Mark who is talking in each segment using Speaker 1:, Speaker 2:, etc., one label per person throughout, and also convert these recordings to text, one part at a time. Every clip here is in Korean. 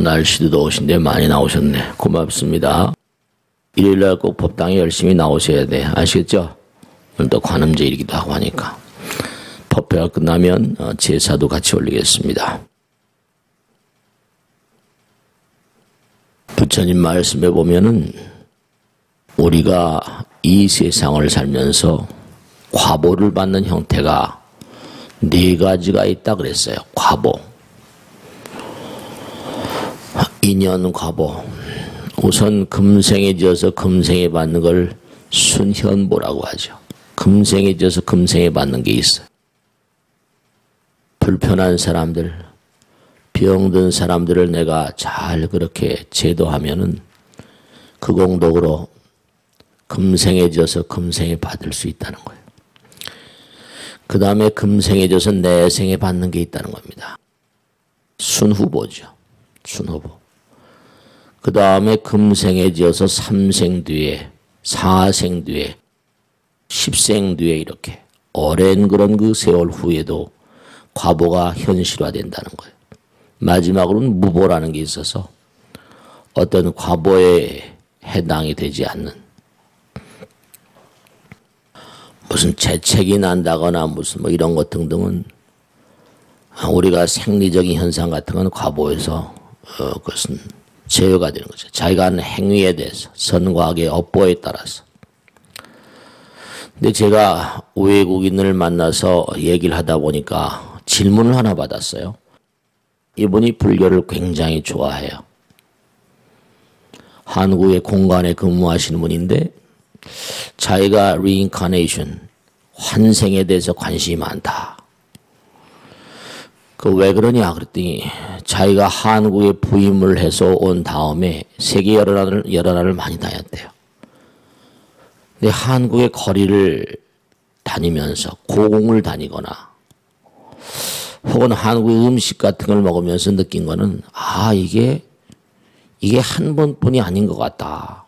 Speaker 1: 날씨도 더우신데 많이 나오셨네. 고맙습니다. 일요일날 꼭 법당에 열심히 나오셔야 돼. 아시겠죠? 오늘도 관음제일이기도 하고 하니까. 법회가 끝나면 제사도 같이 올리겠습니다. 부처님 말씀에 보면은 우리가 이 세상을 살면서 과보를 받는 형태가 4가지가 있다 그랬어요. 과보. 인연 과보. 우선 금생에 지어서 금생에 받는 걸 순현보라고 하죠. 금생에 지어서 금생에 받는 게 있어요. 불편한 사람들, 병든 사람들을 내가 잘 그렇게 제도하면은 그 공덕으로 금생에 지어서 금생에 받을 수 있다는 거예요. 그 다음에 금생에 지어서 내생에 받는 게 있다는 겁니다. 순후보죠. 순후보. 그 다음에 금생에 지어서 3생 뒤에, 4생 뒤에, 10생 뒤에 이렇게 오랜 그런 그 세월 후에도 과보가 현실화된다는 거예요. 마지막으로는 무보라는 게 있어서 어떤 과보에 해당이 되지 않는 무슨 재책이 난다거나 무슨 뭐 이런 것 등등은 우리가 생리적인 현상 같은 건 과보에서 그것은 제어가 되는 거죠. 자기가 하는 행위에 대해서 선과 악의 업보에 따라서. 근데 제가 외국인을 만나서 얘기를 하다 보니까 질문을 하나 받았어요. 이분이 불교를 굉장히 좋아해요. 한국의 공간에 근무하시는 분인데 자기가 reincarnation, 환생에 대해서 관심이 많다. 그 왜 그러냐 그랬더니 자기가 한국에 부임을 해서 온 다음에 세계 여러 나라를 많이 다녔대요. 근데 한국의 거리를 다니면서 고궁을 다니거나 혹은 한국의 음식 같은 걸 먹으면서 느낀 거는 이게 한 번뿐이 아닌 것 같다.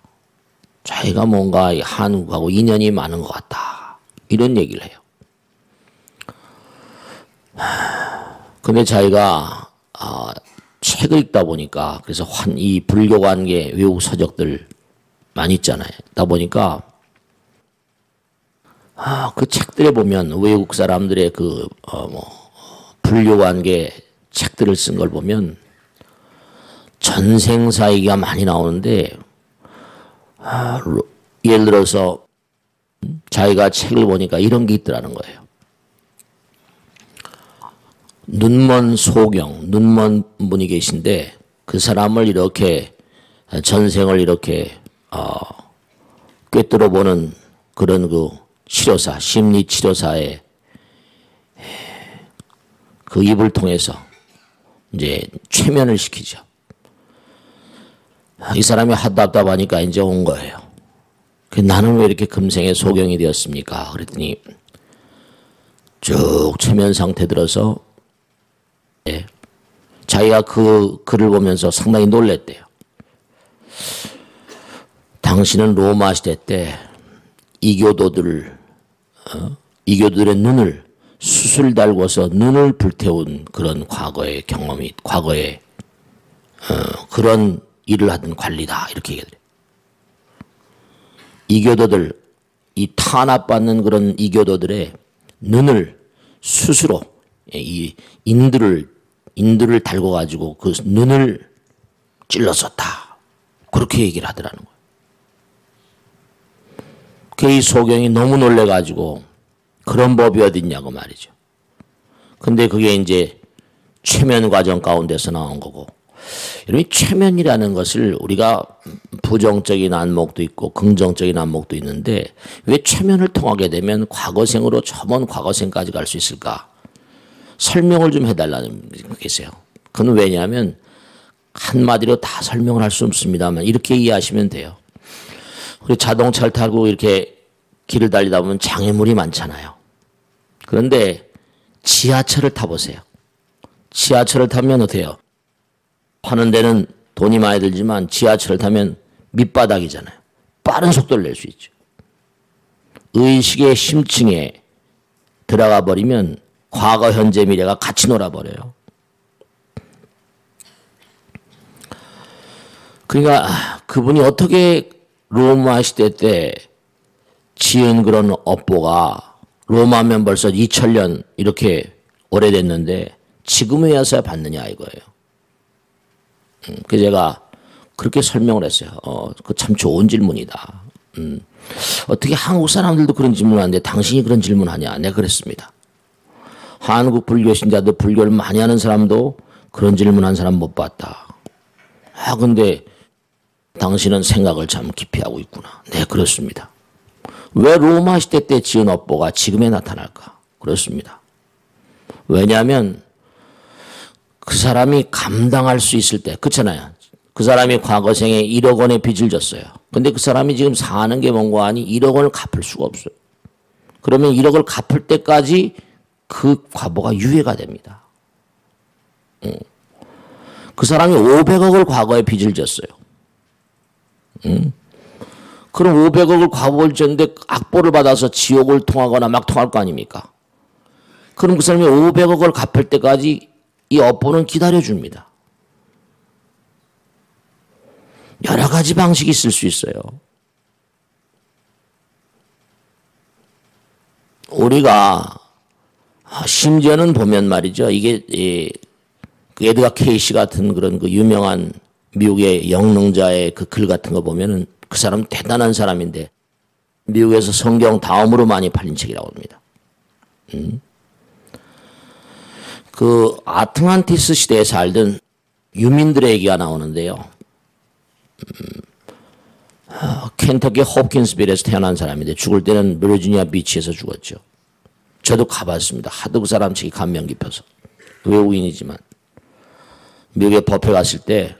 Speaker 1: 자기가 뭔가 한국하고 인연이 많은 것 같다. 이런 얘기를 해요. 근데 자기가 책을 읽다 보니까 그래서 이 불교 관계 외국 서적들 많이 있잖아요. 읽다 보니까 그 책들에 보면 외국 사람들의 불교 관계 책들을 쓴 걸 보면 전생사 얘기가 많이 나오는데 예를 들어서 자기가 책을 보니까 이런 게 있더라는 거예요. 눈먼 소경, 눈먼 분이 계신데 그 사람을 이렇게 전생을 이렇게 꿰뚫어 보는 그런 그 치료사, 심리 치료사의 그 입을 통해서 이제 최면을 시키죠. 이 사람이 답답하니까 이제 온 거예요. 나는 왜 이렇게 금생에 소경이 되었습니까? 그랬더니 쭉 최면 상태 들어서 자기가 그 글을 보면서 상당히 놀랬대요. 당신은 로마 시대 때 이교도들의 눈을 숯을 달궈서 눈을 불태운 그런 과거의 경험이, 과거의 그런 일을 하던 관리다. 이렇게 얘기해요. 이교도들, 이 탄압받는 그런 이교도들의 눈을 숯으로 이 인두를 달궈가지고 그 눈을 찔렀었다. 그렇게 얘기를 하더라는 거예요. 이 소경이 너무 놀래가지고 그런 법이 어디 있냐고 말이죠. 근데 그게 이제 최면 과정 가운데서 나온 거고, 여러분 최면이라는 것을 우리가 부정적인 안목도 있고 긍정적인 안목도 있는데 왜 최면을 통하게 되면 과거생으로 저먼 과거생까지 갈 수 있을까? 설명을 좀 해달라는 게 계세요. 그건 왜냐하면 한마디로 다 설명을 할 수 없습니다만 이렇게 이해하시면 돼요. 우리 자동차를 타고 이렇게 길을 달리다 보면 장애물이 많잖아요. 그런데 지하철을 타보세요. 지하철을 타면 어때요? 파는 데는 돈이 많이 들지만 지하철을 타면 밑바닥이잖아요. 빠른 속도를 낼 수 있죠. 의식의 심층에 들어가 버리면 과거, 현재, 미래가 같이 놀아버려요. 그러니까 그분이 어떻게 로마 시대 때 지은 그런 업보가 로마면 벌써 2000년 이렇게 오래됐는데 지금에 와서야 받느냐 이거예요. 그래서 제가 그렇게 설명을 했어요. 그 참 좋은 질문이다. 어떻게 한국 사람들도 그런 질문하는데 당신이 그런 질문하냐? 내가 그랬습니다. 한국 불교 신자도 불교를 많이 하는 사람도 그런 질문한 사람 못 봤다. 근데 당신은 생각을 참 깊이 하고 있구나. 네, 그렇습니다. 왜 로마 시대 때 지은 업보가 지금에 나타날까? 그렇습니다. 왜냐하면 그 사람이 감당할 수 있을 때, 그렇잖아요. 그 사람이 과거 생에 1억 원의 빚을 졌어요. 근데 그 사람이 지금 사는 게 뭔가 하니 1억 원을 갚을 수가 없어요. 그러면 1억을 갚을 때까지 그 과보가 유예가 됩니다. 그 사람이 500억을 과거에 빚을 졌어요. 그럼 500억을 과보를 졌는데 악보를 받아서 지옥을 통하거나 막 통할 거 아닙니까? 그럼 그 사람이 500억을 갚을 때까지 이 업보는 기다려줍니다. 여러 가지 방식이 있을 수 있어요. 우리가 심지어는 보면 말이죠. 이게 그 에드가 케이시 같은 그런 그 유명한 미국의 영능자의 그 글 같은 거 보면은 그 사람 대단한 사람인데 미국에서 성경 다음으로 많이 팔린 책이라고 합니다. 그 아틀란티스 시대에 살던 유민들의 얘기가 나오는데요. 켄터키 호프킨스빌에서 태어난 사람인데 죽을 때는 버지니아 비치에서 죽었죠. 저도 가봤습니다. 하도 그 사람 책이 감명 깊어서. 외국인이지만. 미국에 법회 갔을 때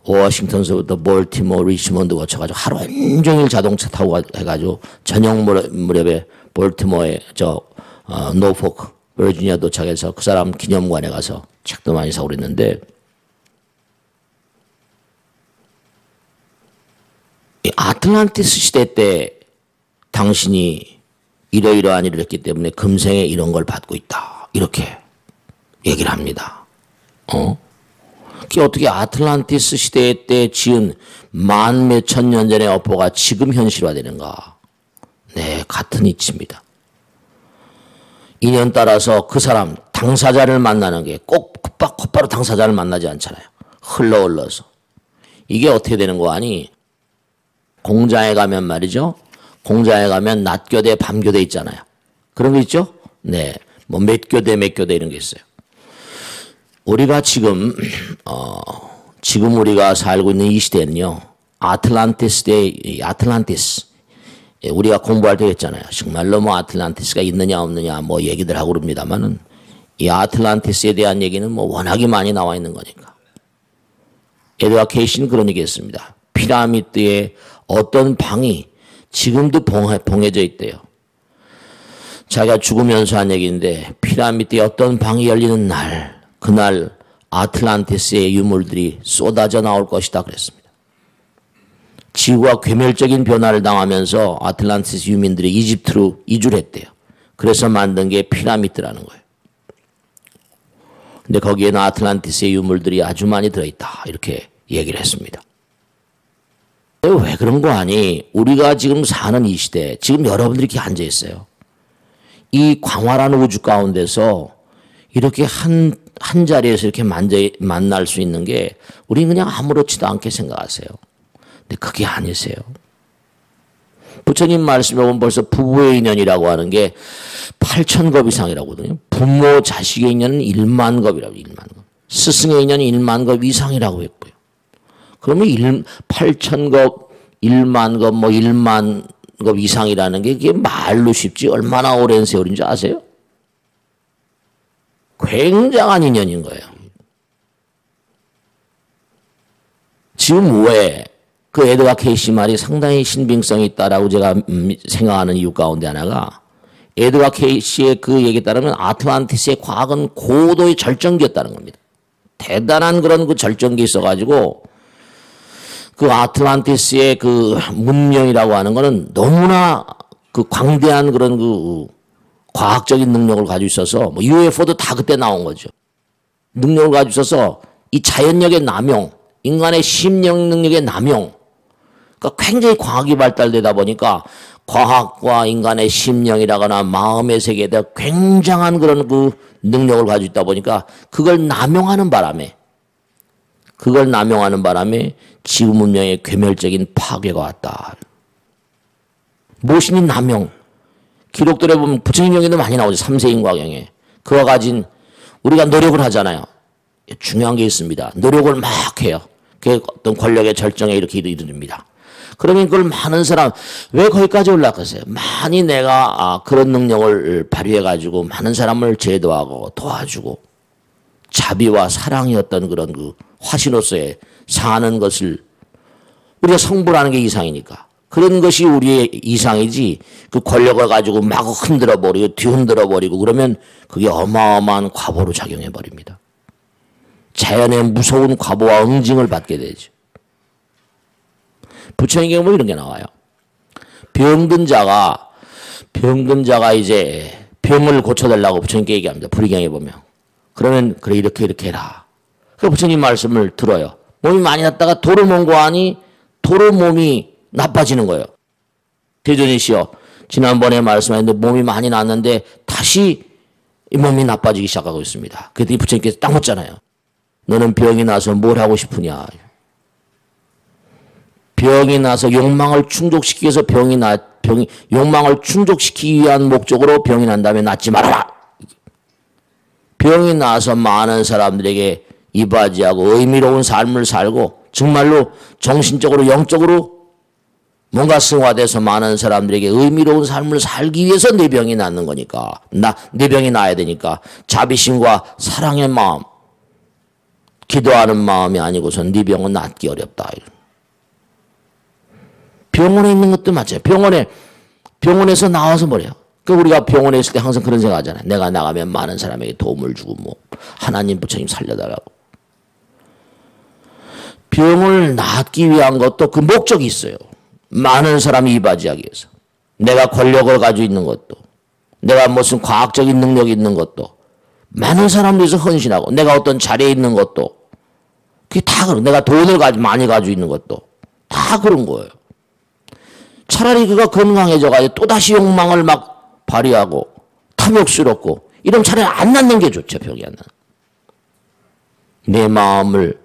Speaker 1: 워싱턴서부터 볼티모, 리치몬드 거쳐가지고 하루 온종일 자동차 타고 해가지고 저녁 무렵에 볼티모에 노포크, 버지니아 도착해서 그 사람 기념관에 가서 책도 많이 사고 그랬는데 이 아틀란티스 시대 때 당신이 이러이러한 일을 했기 때문에 금생에 이런 걸 받고 있다. 이렇게 얘기를 합니다. 그게 어떻게 아틀란티스 시대 때 지은 만 몇천 년 전의 업보가 지금 현실화되는가? 네, 같은 이치입니다. 인연 따라서 그 사람 당사자를 만나는 게 꼭 곧바로 당사자를 만나지 않잖아요. 흘러서. 이게 어떻게 되는 거 아니? 공장에 가면 말이죠. 공장에 가면 낮교대, 밤교대 있잖아요. 그런 거 있죠? 네. 뭐 몇 교대 이런 게 있어요. 우리가 지금 우리가 살고 있는 이 시대는요. 아틀란티스. 우리가 공부할 때 했잖아요. 정말로 뭐 아틀란티스가 있느냐 없느냐 뭐 얘기들 하고 그럽니다만은 이 아틀란티스에 대한 얘기는 뭐 워낙에 많이 나와 있는 거니까. 에드가 케이시는 그런 얘기 했습니다. 피라미드에 어떤 방이 지금도 봉해져 있대요. 자기가 죽으면서 한 얘기인데 피라미드에 어떤 방이 열리는 날, 그날 아틀란티스의 유물들이 쏟아져 나올 것이다 그랬습니다. 지구가 괴멸적인 변화를 당하면서 아틀란티스 유민들이 이집트로 이주를 했대요. 그래서 만든 게 피라미드라는 거예요. 근데 거기에는 아틀란티스의 유물들이 아주 많이 들어있다. 이렇게 얘기를 했습니다. 왜 그런 거 아니? 우리가 지금 사는 이 시대, 지금 여러분들이 이렇게 앉아 있어요. 이 광활한 우주 가운데서 이렇게 한 자리에서 이렇게 만날 수 있는 게 우리는 그냥 아무렇지도 않게 생각하세요. 근데 그게 아니세요. 부처님 말씀에 보면 벌써 부부의 인연이라고 하는 게 8,000겁 이상이라고 하거든요. 부모 자식의 인연은 1만 겁이라고, 1만 겁. 스승의 인연이 1만 겁 이상이라고 했고요. 그러면 8,000겁, 1만 겁, 뭐 1만 겁 이상이라는 게 그게 말로 쉽지 얼마나 오랜 세월인지 아세요? 굉장한 인연인 거예요. 지금 왜 그 에드가 케이시 말이 상당히 신빙성이 있다라고 제가 생각하는 이유 가운데 하나가 에드가 케이시의 그 얘기에 따르면 아틀란티스의 과학은 고도의 절정기였다는 겁니다. 대단한 그런 그 절정기 있어가지고 그 아틀란티스의 그 문명이라고 하는 거는 너무나 그 광대한 그런 그 과학적인 능력을 가지고 있어서 뭐 UFO도 다 그때 나온 거죠. 능력을 가지고 있어서 이 자연력의 남용, 인간의 심령 능력의 남용. 그러니까 굉장히 과학이 발달되다 보니까 과학과 인간의 심령이라거나 마음의 세계에 대한 굉장한 그런 그 능력을 가지고 있다 보니까 그걸 남용하는 바람에 지구 문명의 괴멸적인 파괴가 왔다. 무엇이니 남용. 기록들에 보면 부처님 경에도 많이 나오죠. 삼세인과경에. 그와 가진 우리가 노력을 하잖아요. 중요한 게 있습니다. 노력을 막 해요. 그게 어떤 권력의 절정에 이렇게 이르릅니다. 그러면 그걸 많은 사람, 왜 거기까지 올라갔어요? 많이 내가 그런 능력을 발휘해가지고 많은 사람을 제도하고 도와주고 자비와 사랑이 어떤 그런 그 화신으로서의 사는 것을 우리가 성불하는 게 이상이니까. 그런 것이 우리의 이상이지 그 권력을 가지고 마구 흔들어버리고 뒤흔들어버리고 그러면 그게 어마어마한 과보로 작용해버립니다. 자연의 무서운 과보와 응징을 받게 되죠. 부처님께 보면 이런 게 나와요. 병든 자가 이제 병을 고쳐달라고 부처님께 얘기합니다. 불의경에 보면. 그러면 그래 이렇게 해라. 그 부처님 말씀을 들어요. 몸이 많이 났다가 도로 mon고하니 도로 몸이 나빠지는 거예요. 대전이시여 지난번에 말씀하셨는데 몸이 많이 났는데 다시 이 몸이 나빠지기 시작하고 있습니다. 그랬더니 부처님께서 딱 묻잖아요. 너는 병이 나서 뭘 하고 싶으냐. 병이 나서 욕망을 충족시키기 위해서 욕망을 충족시키기 위한 목적으로 병이 난 다음에 낫지 말아라. 병이 나서 많은 사람들에게 이바지하고 의미로운 삶을 살고 정말로 정신적으로 영적으로 뭔가 승화돼서 많은 사람들에게 의미로운 삶을 살기 위해서 내 병이 낫는 거니까 내 병이 나야 되니까 자비심과 사랑의 마음 기도하는 마음이 아니고선 네 병은 낫기 어렵다. 병원에 있는 것도 맞아요. 병원에서 나와서 뭐래요? 그 우리가 병원에 있을 때 항상 그런 생각 하잖아요. 내가 나가면 많은 사람에게 도움을 주고 뭐 하나님 부처님 살려달라고. 병을 낫기 위한 것도 그 목적이 있어요. 많은 사람이 이바지하기 위해서. 내가 권력을 가지고 있는 것도 내가 무슨 과학적인 능력이 있는 것도 많은 사람들에서 헌신하고 내가 어떤 자리에 있는 것도 그게 다 그런 내가 돈을 많이 가지고 있는 것도 다 그런 거예요. 차라리 그가 건강해져가지고 또다시 욕망을 막 발휘하고 탐욕스럽고 이러면 차라리 안 낫는 게 좋죠. 병이 안 나는. 내 마음을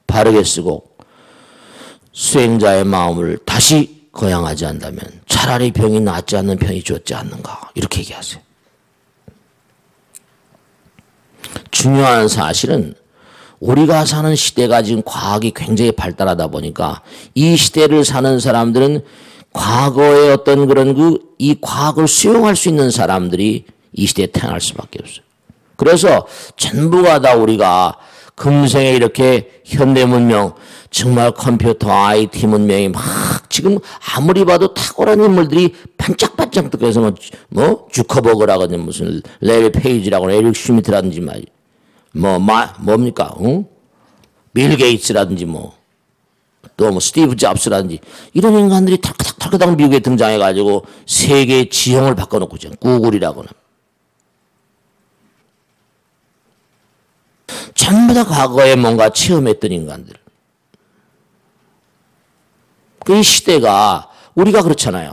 Speaker 1: 바르게 쓰고 수행자의 마음을 다시 거양하지 않다면 차라리 병이 낫지 않는 편이 좋지 않는가 이렇게 얘기하세요. 중요한 사실은 우리가 사는 시대가 지금 과학이 굉장히 발달하다 보니까 이 시대를 사는 사람들은 과거의 어떤 그런 이 과학을 수용할 수 있는 사람들이 이 시대에 태어날 수밖에 없어요. 그래서 전부가 다 우리가 금생에 이렇게 현대 문명, 정말 컴퓨터, IT 문명이 막 지금 아무리 봐도 탁월한 인물들이 반짝반짝 뜨고서 뭐 주커버그라든지 무슨 레리 페이지라거나 에릭 슈미트라든지 뭡니까? 빌 게이츠라든지 또 스티브 잡스라든지 이런 인간들이 탁탁탁탁 미국에 등장해가지고 세계의 지형을 바꿔놓고 있잖아요. 구글이라고는. 전부 다 과거에 뭔가 체험했던 인간들. 그 시대가 우리가 그렇잖아요.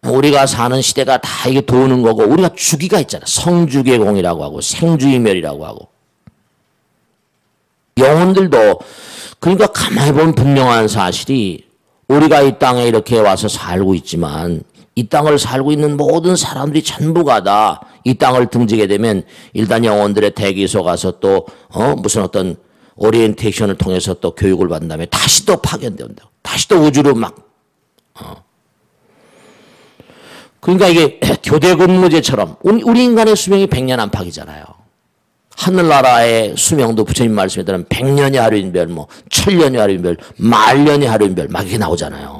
Speaker 1: 우리가 사는 시대가 다 이게 도는 거고 우리가 주기가 있잖아. 성주계공이라고 하고 생주이멸이라고 하고. 영혼들도 그러니까 가만히 보면 분명한 사실이 우리가 이 땅에 이렇게 와서 살고 있지만 이 땅을 살고 있는 모든 사람들이 전부가 다 이 땅을 등지게 되면 일단 영혼들의 대기소 가서 또 무슨 어떤 오리엔테이션을 통해서 또 교육을 받은 다음에 다시 또 파견된다. 다시 또 우주로 막 그러니까 이게 교대 근무제처럼 우리 인간의 수명이 100년 안팎이잖아요. 하늘나라의 수명도 부처님 말씀에 따르면 100년이 하루인 별, 1000년이 하루인 별, 10,000년이 하루인 별 막 이렇게 나오잖아요.